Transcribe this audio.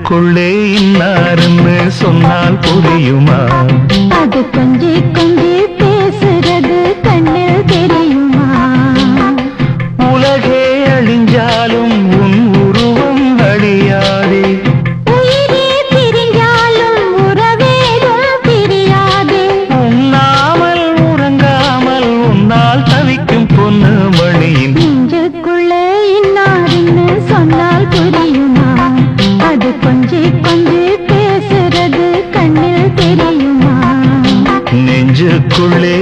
நெஞ்சுக்குள்ளே இன்னாருன்னு சொன்னால் புரியுமா? அது கொஞ்சி கொஞ்சி பேசுறது கண்ணில் தெரியுமா? உலகே அழிஞ்சாலும் உன் உருவம் அழியாதே, உயிரே பிரிஞ்சாலும் உறவேதும் பிரியாதே. உண்ணாமல் உறங்காமல் உன்னால் தவிக்கும் பொண்ணு மணியின் நெஞ்சுக்குள்ளே இன்னாருன்னு சொன்னால் புரியுமா? அது கொஞ்சி கொஞ்சி பேசுறது கண்ணில் தெரியுமா? நெஞ்சுக்குள்ளே